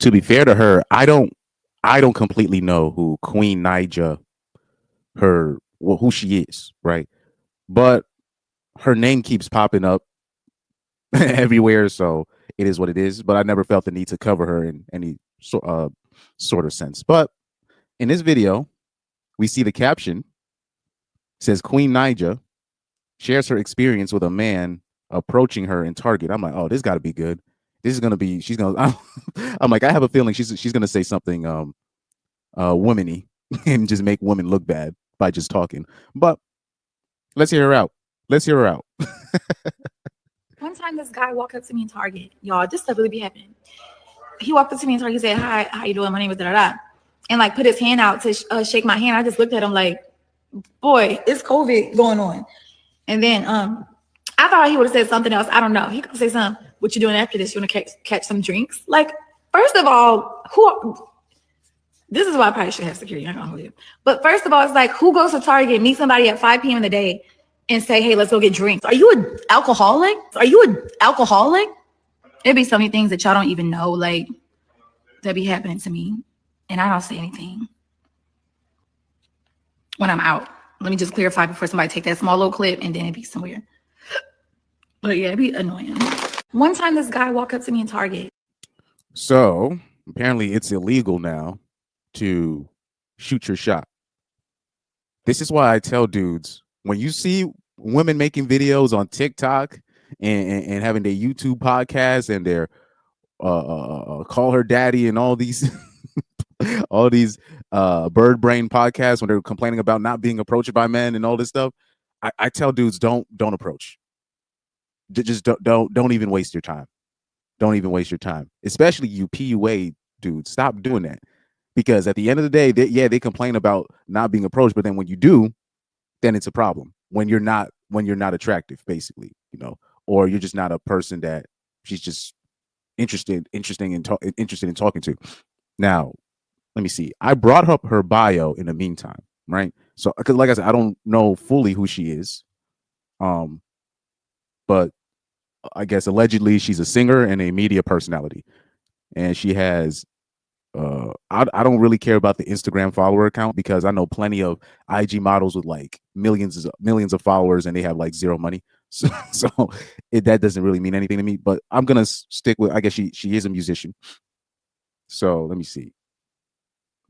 To be fair to her, I don't completely know who Queen Naija, who she is, right? But her name keeps popping up everywhere, so it is what it is. But I never felt the need to cover her in any sort of sense. But in this video, we see the caption says Queen Naija shares her experience with a man approaching her in Target. I'm like, oh, this got to be good. This is gonna be. She's gonna. I'm like, I have a feeling she's gonna say something womany and just make women look bad by just talking. But let's hear her out. Let's hear her out. One time, this guy walked up to me in Target. Y'all, this stuff really be happening. He walked up to me in Target. He said, "Hi, how you doing? My name is da da da," and like put his hand out to shake my hand. I just looked at him like, "Boy, it's COVID going on." And then I thought he would have said something else. I don't know. He could say something. What you doing after this? You want to catch some drinks? Like, first of all, this is why I probably should have security. I'm gonna hold you. But first of all, it's like, who goes to Target, meet somebody at 5 p.m. in the day, and say, "Hey, let's go get drinks"? Are you an alcoholic? There'd be so many things that y'all don't even know, like, that be happening to me, and I don't say anything when I'm out. Let me just clarify before somebody take that small little clip and then it be somewhere. But yeah, it'd be annoying. One time, this guy walked up to me in Target. So apparently, it's illegal now to shoot your shot. This is why I tell dudes, when you see women making videos on TikTok and having their YouTube podcasts and their call her daddy and all these all these bird brain podcasts, when they're complaining about not being approached by men and all this stuff, I tell dudes, don't approach. Just don't even waste your time. Don't even waste your time, especially you PUA dudes. Stop doing that, because at the end of the day, they complain about not being approached, but then when you do, then it's a problem. When you're not attractive, basically, or you're just not a person that she's just interested in talking to. Now, let me see. I brought up her bio in the meantime, right? So, because like I said, I don't know fully who she is, but I guess allegedly she's a singer and a media personality, and she has. I don't really care about the Instagram follower account, because I know plenty of IG models with like millions of followers and they have like zero money. So that doesn't really mean anything to me. But I'm gonna stick with. I guess she is a musician. So let me see.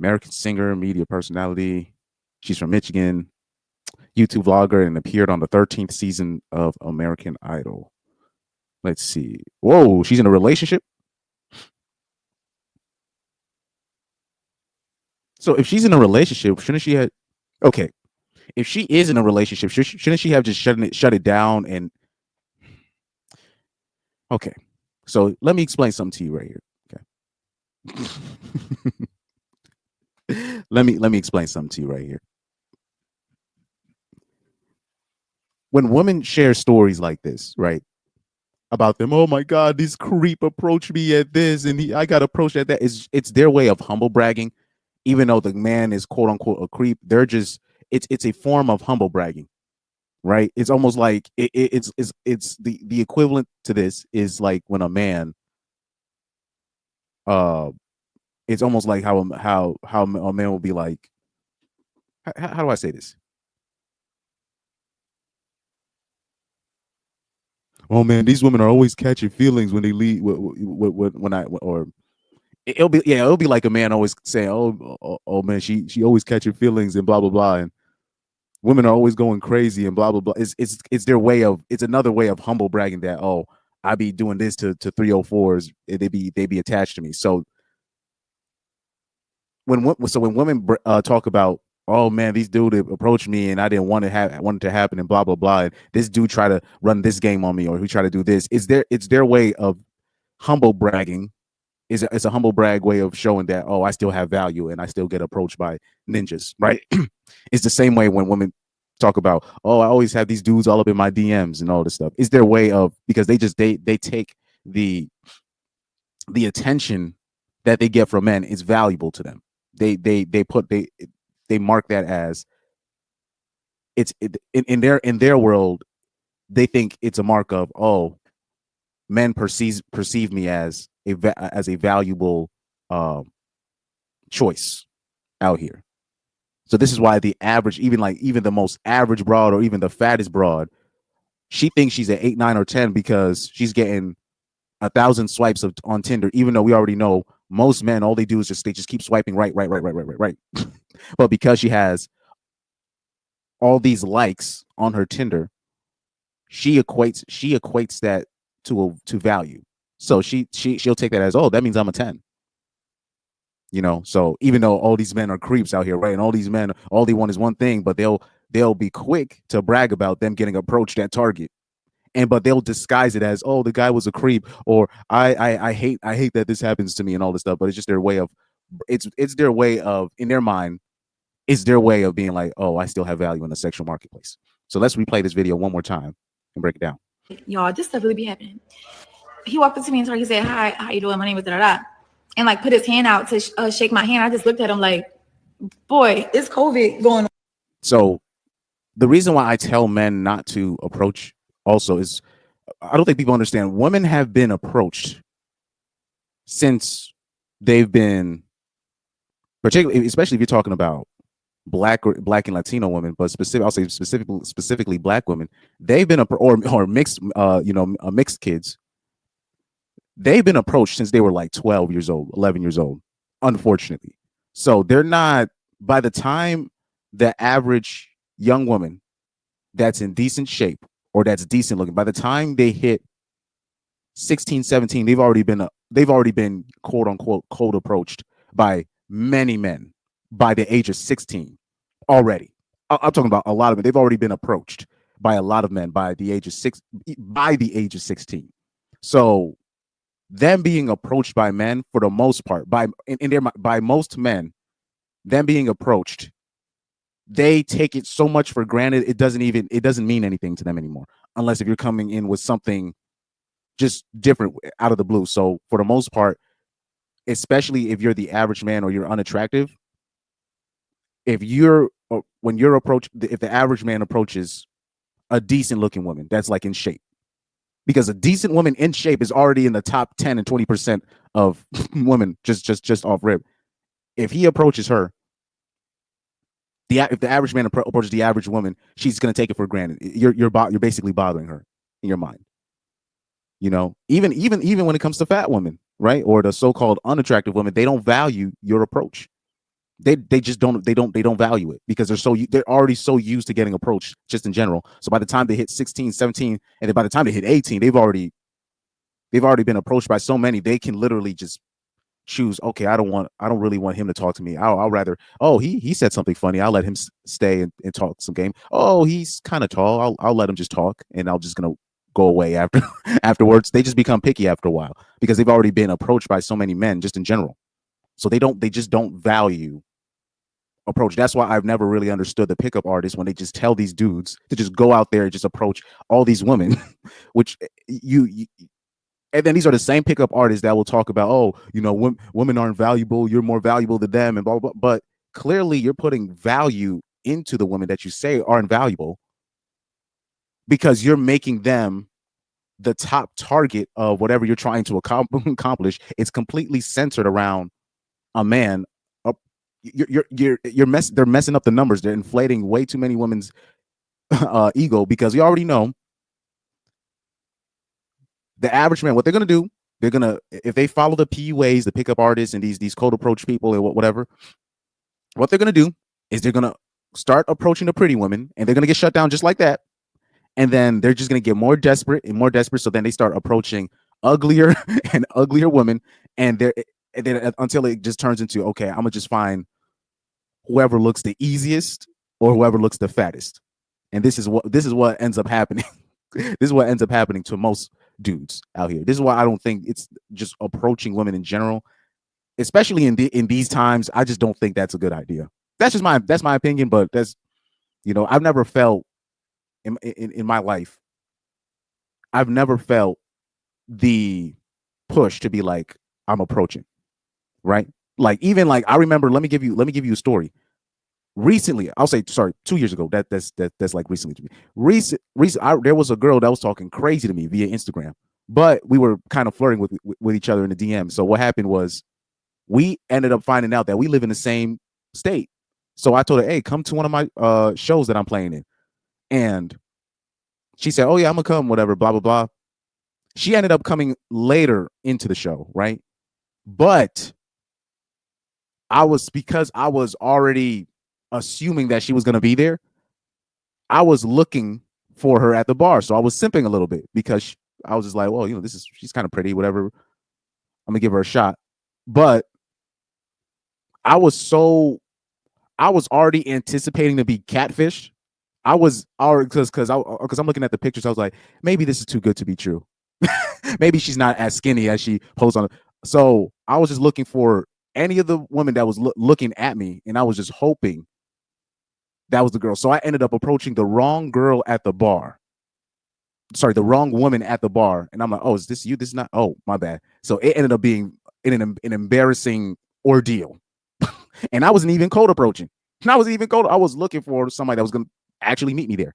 American singer, media personality. She's from Michigan. YouTube vlogger and appeared on the 13th season of American Idol. Let's see. Whoa, she's in a relationship. So if she's in a relationship, shouldn't she have? Okay, if she is in a relationship, shouldn't she have just shut it down? And okay, so let me explain something to you right here. Okay, let me explain something to you right here. When women share stories like this, right, about them, oh my God, this creep approached me at this, and I got approached at that. It's their way of humble bragging, even though the man is quote unquote a creep. They're just it's a form of humble bragging, right? It's almost like it's the equivalent to this is like when a man, it's almost like how a man will be like, how do I say this? Oh man, these women are always catching feelings when they leave. Or it'll be like a man always saying, oh man, she always catching feelings and blah blah blah, and women are always going crazy and blah blah blah. It's their way of, it's another way of humble bragging that, oh, I be doing this to 304s, they be attached to me. So when women talk about, oh man, these dude approached me and I didn't want it to happen and blah blah blah, and this dude try to run this game on me, or who try to do this, it's their way of humble bragging. It's a humble brag way of showing that, oh, I still have value and I still get approached by ninjas, right? It's the same way when women talk about, oh, I always have these dudes all up in my DMs and all this stuff. It's their way of, because they take the attention that they get from men is valuable to them. They mark that as, in their world, they think it's a mark of, oh, men perceive me as a valuable choice out here. So this is why the average, even the most average broad or even the fattest broad, she thinks she's at 8, 9, or 10 because she's getting 1,000 swipes on Tinder, even though we already know most men, all they do is they just keep swiping right. But because she has all these likes on her Tinder, she equates that to value. So she'll take that as, oh, that means I'm a 10. So even though all these men are creeps out here, right? And all these men, all they want is one thing, but they'll be quick to brag about them getting approached at Target. But they'll disguise it as, oh, the guy was a creep, or I hate that this happens to me and all this stuff. But it's just their way of it's their way of, in their mind, it's their way of being like, oh, I still have value in the sexual marketplace. So let's replay this video one more time and break it down. Y'all, this stuff really be happening. He walked up to me and he said, hi, how you doing? My name is da. And like put his hand out to shake my hand. I just looked at him like, boy, it's COVID going on. So the reason why I tell men not to approach also is, I don't think people understand, women have been approached since they've been, particularly, especially if you're talking about black and Latino women, but I'll say specifically black women, they've been or mixed, mixed kids. They've been approached since they were like 12 years old, 11 years old, unfortunately. So they're not, by the time the average young woman that's in decent shape or that's decent looking, by the time they hit 16, 17, they've already been quote unquote cold approached by many men by the age of 16 already. I'm talking about a lot of them. They've already been approached by a lot of men by the age of 16. So them being approached by men, for the most part, by most men, them being approached, they take it so much for granted, it doesn't mean anything to them anymore, unless if you're coming in with something just different out of the blue. So for the most part, especially if you're the average man or you're unattractive, if the average man approaches a decent looking woman that's like in shape, because a decent woman in shape is already in the top 10 and 20% of women just off rip. If he approaches her, if the average man approaches the average woman, she's going to take it for granted. You're basically bothering her in your mind. Even when it comes to fat women, right, or the so-called unattractive women, they don't value your approach. They just don't value it because they're already so used to getting approached just in general. So by the time they hit 16, 17, and then by the time they hit 18, they've already been approached by so many, they can literally just choose, okay, I don't really want him to talk to me. I'll rather, oh, he said something funny, I'll let him stay and talk some game. Oh, he's kind of tall, I'll let him just talk, and I'll just gonna go away afterwards. They just become picky after a while because they've already been approached by so many men just in general. So they just don't value approach. That's why I've never really understood the pickup artists when they just tell these dudes to just go out there and just approach all these women, which you and then these are the same pickup artists that will talk about, oh, women aren't valuable, you're more valuable to them, and blah, blah, blah. But clearly you're putting value into the women that you say aren't valuable because you're making them the top target of whatever you're trying to accomplish. It's completely centered around a man. They're messing up the numbers. They're inflating way too many women's ego because we already know the average man, what they're going to do, if they follow the PUAs, the pickup artists, and these cold approach people and whatever, what they're going to do is they're going to start approaching the pretty women, and they're going to get shut down just like that. And then they're just going to get more desperate and more desperate. So then they start approaching uglier and uglier women, and then until it just turns into, okay, I'm gonna just find whoever looks the easiest or whoever looks the fattest. And this is what ends up happening. This is what ends up happening to most dudes out here. This is why I don't think it's just approaching women in general, especially in these times. I just don't think that's a good idea. That's my opinion, but that's, I've never felt in my life, I've never felt the push to be like, I'm approaching, right? Like, even like, I remember, let me give you a story. Recently, I'll say, sorry, 2 years ago. That's like recently to me. There was a girl that was talking crazy to me via Instagram, but we were kind of flirting with each other in the DM. So what happened was, we ended up finding out that we live in the same state. So I told her, hey, come to one of my shows that I'm playing in. And she said, oh yeah, I'm gonna come, whatever, blah, blah, blah. She ended up coming later into the show, right? But because I was already assuming that she was gonna be there, I was looking for her at the bar. So I was simping a little bit because I was just like, well, she's kind of pretty, whatever. I'm gonna give her a shot. But I was already anticipating to be catfished. I was already because I'm looking at the pictures. I was like, maybe this is too good to be true. Maybe she's not as skinny as she posed on. So I was just looking for any of the women that was looking at me, and I was just hoping that was the girl. So I ended up approaching the wrong girl at the bar. Sorry, the wrong woman at the bar, and I'm like, oh, is this you? This is not. Oh, my bad. So it ended up being an embarrassing ordeal, and I wasn't even cold approaching. I wasn't even cold. I was looking for somebody that was going to actually meet me there.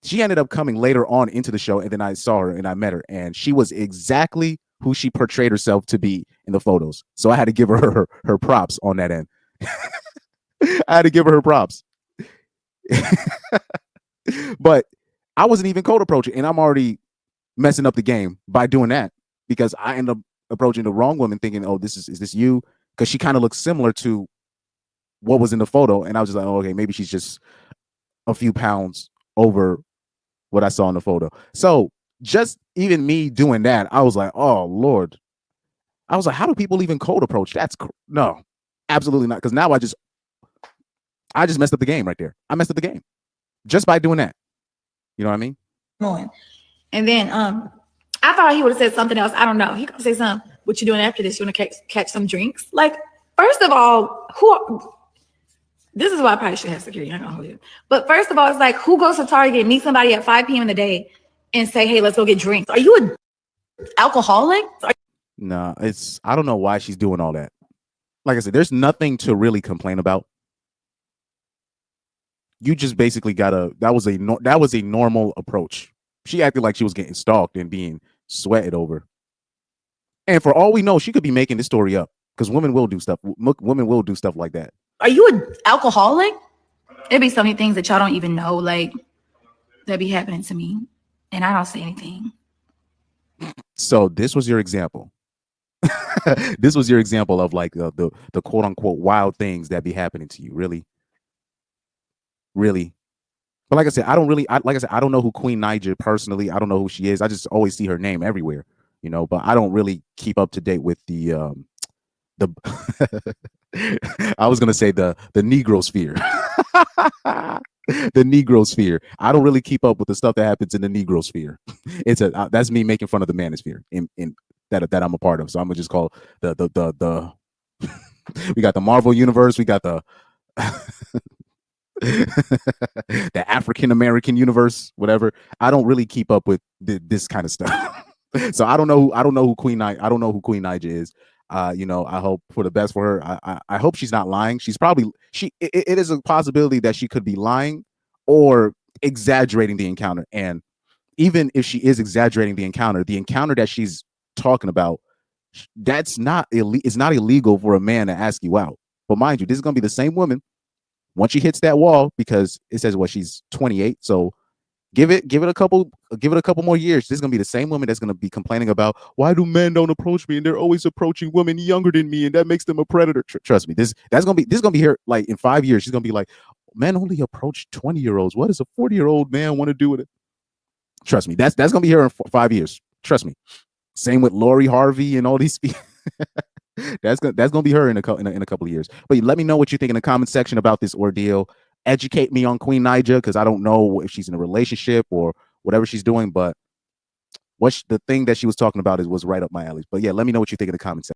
She ended up coming later on into the show, and then I saw her and I met her, and she was exactly who she portrayed herself to be in the photos. So I had to give her props on that end. I had to give her props. But I wasn't even cold approaching, and I'm already messing up the game by doing that because I end up approaching the wrong woman thinking, oh, is this you? Because she kind of looks similar to what was in the photo. And I was just like, oh, okay, maybe she's just a few pounds over what I saw in the photo. So just even me doing that, I was like, oh, Lord. I was like, how do people even cold approach? No, absolutely not. Because now I just messed up the game right there. I messed up the game just by doing that. You know what I mean? And then I thought he would have said something else. I don't know. He could say something. What you doing after this? You want to catch some drinks? Like, first of all, this is why I probably should have security. I'm gonna hold you. But first of all, it's like, who goes to Target, meet somebody at 5 p.m. in the day, and say, "Hey, let's go get drinks"? Are you an alcoholic? No, I don't know why she's doing all that. Like I said, there's nothing to really complain about. You just basically that was a normal approach. She acted like she was getting stalked and being sweated over. And for all we know, she could be making this story up because women will do stuff. Women will do stuff like that. Are you an alcoholic? There'd be so many things that y'all don't even know, like, that be happening to me, and I don't say anything. So this was your example. This was your example of like the quote unquote wild things that be happening to you. Really. But like I said, I don't know who Queen Naija personally. I don't know who she is. I just always see her name everywhere, but I don't really keep up to date with the I was gonna say the Negro sphere. The Negro sphere. I don't really keep up with the stuff that happens in the Negro sphere. That's me making fun of the manosphere in that I'm a part of. So I'm gonna just call the we got the Marvel universe, we got the the African American universe, whatever. I don't really keep up with this kind of stuff. So I don't know who Queen Naija is. I hope for the best for her. I hope she's not lying. It is a possibility that she could be lying or exaggerating the encounter. And even if she is exaggerating the encounter that she's talking about, it's not illegal for a man to ask you out. But mind you, this is gonna be the same woman once she hits that wall, because it says she's 28. So give it a couple more years. This is gonna be the same woman that's gonna be complaining about, why do men don't approach me and they're always approaching women younger than me and that makes them a predator. Trust me, this is gonna be here like in 5 years. She's gonna be like, men only approach 20-year-olds. What does a 40-year-old man want to do with it? Trust me, that's gonna be here in 5 years. Trust me. Same with Lori Harvey and all these people. That's gonna be her in a couple of years. But let me know what you think in the comment section about this ordeal. Educate me on Queen Naija, because I don't know if she's in a relationship or whatever she's doing. But the thing that she was talking about was right up my alley. But yeah, let me know what you think in the comment section.